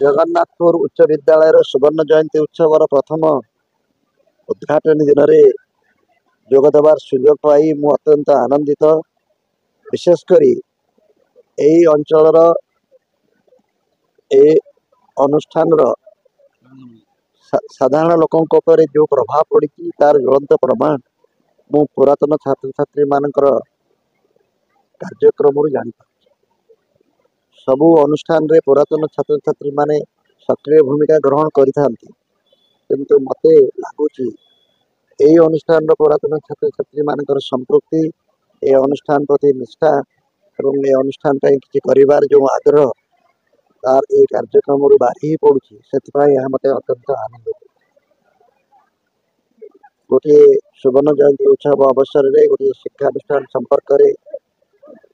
जगन्नाथपुर उच्च विद्यालय सुवर्ण जयंती उत्सवर प्रथम उद्घाटन दिन में जोगदेवार सुजोग पाई मु अत्यंत आनंदित। विशेषकर यही अंचल अनुष्ठान साधारण लोकों जो प्रभाव पड़ी तार ज्वलंत प्रमाण मु पुरातन छात्र छात्री मानकर कार्यक्रम जानी सबू अनुष्ठान रे पुरातन छात्र छात्री माने सक्रिय भूमिका ग्रहण करते मत लगुच यही अनुष्ठान पुरातन छात्र छात्री मानकर संपृक्ति ए अनुष्ठान प्रति निष्ठा और ये अनुष्ठान किसी कर जो आग्रह तार ये कार्यक्रम बाहरी ही पड़ुछि से मत अत्यंत आनंद। गोटे सुवर्ण जयंती उत्सव अवसर में गोटे शिक्षानुष्ठान संपर्क में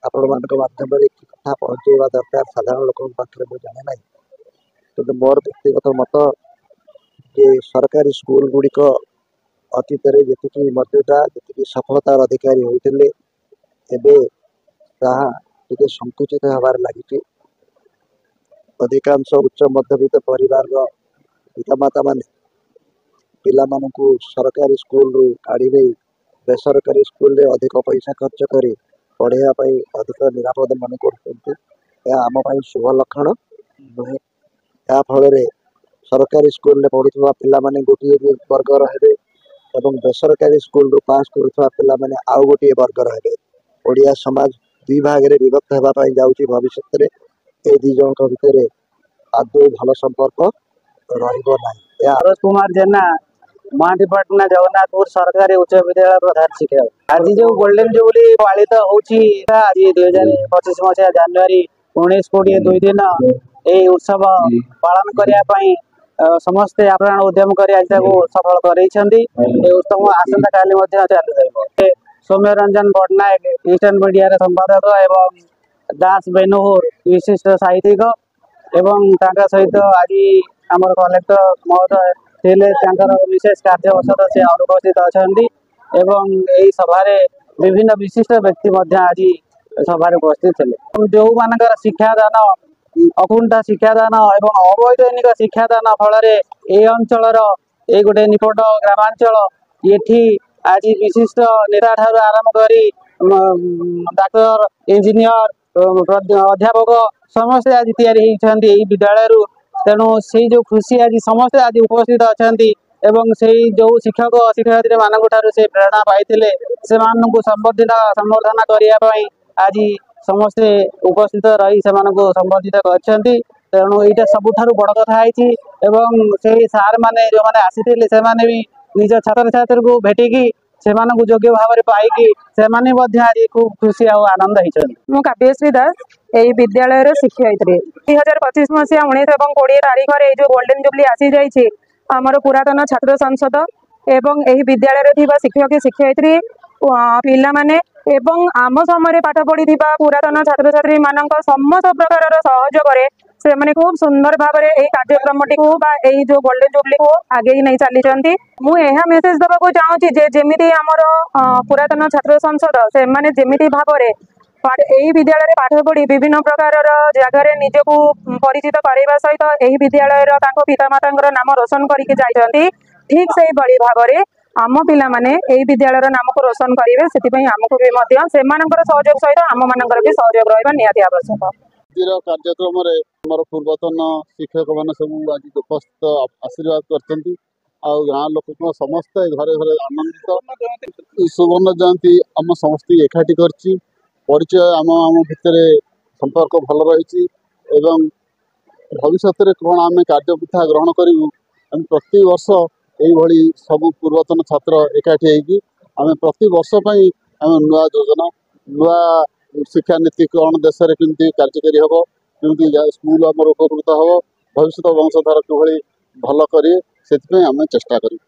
आपण मान माध्यम कथा पहुँचेवा दरकार साधारण लोक पाखे मुझे जाने ना कि मोर व्यक्तिगत मत जे सरकारी स्कूल गुड़िक अतीत जी मर्यादा जी सफलतार अधिकारी होते टे संकुचित हबार लगी। अधिकांश उच्च मध्यवित्त परिवार पितामाता मान पिला मानू सरकारी स्कूल काढ़ी बेसरकारी स्कूल रे अधिक पैसा खर्च कर पढ़ाई अधिक निरापद मन कर शुभ लक्षण नुहे। या फल सरकारी स्कूल रे पढ़ुवा पिला माने गोटे वर्गर हेबे एवं बेसरकारी स्कूल रू पास करुवा पिला माने आउ गोटे वर्गर हेबे। ओडिया समाज दुई भाग में विभक्त होगापाई जाऊँगी भविष्य में ए दी जन भितर आदौ भल संपर्क सरोज कुमार जेना महाटीपटना जगन्नाथपुर सरकारी उच्च विद्यालय प्रधान शिक्षक। आज जो गोल्डन जुबली पालित होची 2025 मसीहा जनवरी 19-20 दुई दिन ये उत्सव पालन करने समस्ते अपना उद्यम कर सफल कर उत्सव आसंता काली चल सौम्य रंजन पट्टनायक ईस्टर्न मीडिया संपादक एवं दास बेनुहुर विशिष्ट साहित्यिक एवं सहित आज आम कलेक्टर महोदय विशेष कार्यवशत से अनुपस्थित अच्छा यही सभार विभिन्न विशिष्ट व्यक्ति आज सभा उपस्थित थे। जो मानकर शिक्षादान अकुंठा शिक्षादान एवं अवैधानिक शिक्षादान फल ए अंचल ये गोटे निकट ग्रामांचल ये आज विशिष्ट नेता ठार आरंभ कर डाक्टर इंजीनियर अध्यापक समस्ते आज तैयारी विद्यालय तेणु से जो खुशी आज समस्ते आज उपस्थित अच्छा से जो शिक्षक शिक्षयित्री मान से प्रेरणा पाई से संबर्धना करने आज समस्ते उपस्थित रही से संबोधित कर तेणु यहाँ सबुठ बड़ कथा से सार मैंने जो मैंने आसी से भी निज छात्र छात्री को भेटिकी से योग्य भाव में पाई आज खूब खुशी और आनंद होती। काव्यश्री दास यही विद्यालय शिक्षयित्री 2025 मसीहा 19 और 20 तारीख में जो गोल्डन जुबली आसी जाइए आमर पुरातन छात्र संसद एवं यही विद्यालय शिक्षक शिक्षयित्री पिला माने एवं आम समय पाठ पढ़ी पुरातन छात्र छात्री मान समस्त प्रकार सहयोग से मैंने खूब सुंदर भाव में यही कार्यक्रम टी जो गोल्डन जुबली को आगे नहीं चली मुझे मेसेज देवाक चाहूँगी जमी आमर पुरातन छात्र संसद से जमी भाव यही विद्यालय पाठ पढ़ी विभिन्न प्रकार जगार निजक परिचित करने सहित यही विद्यालय पितामाता नाम रोशन करके ठीक से भाव में आम पिला माने यही विद्यालय नाम को रोशन करेंगे से आमको भी सहयोग सहित आम मान भी सहयोग रहा निहाती आवश्यक। कार्यक्रम पूर्वतन शिक्षक मान सब आज उपस्थित आशीर्वाद कर गाँ लोक समस्त घरे घरे आनंदित सुवर्ण जयंती आम समस्त एकाठी कर परिचय आम आम भितर संपर्क भल रही भविष्य में कौन आम कार्यपृथा ग्रहण करूँ आम प्रति वर्ष यही सब पूर्वतन छात्र एकाठी होगी आम प्रति वर्ष आम नुआ योजना नुआ शिक्षा नीति कौन देश में केमती कार्यकारी हम केमती स्कूल आम उपकृत हम भविष्य वंशधार कि भल करें से आम चेष्टा करूँ।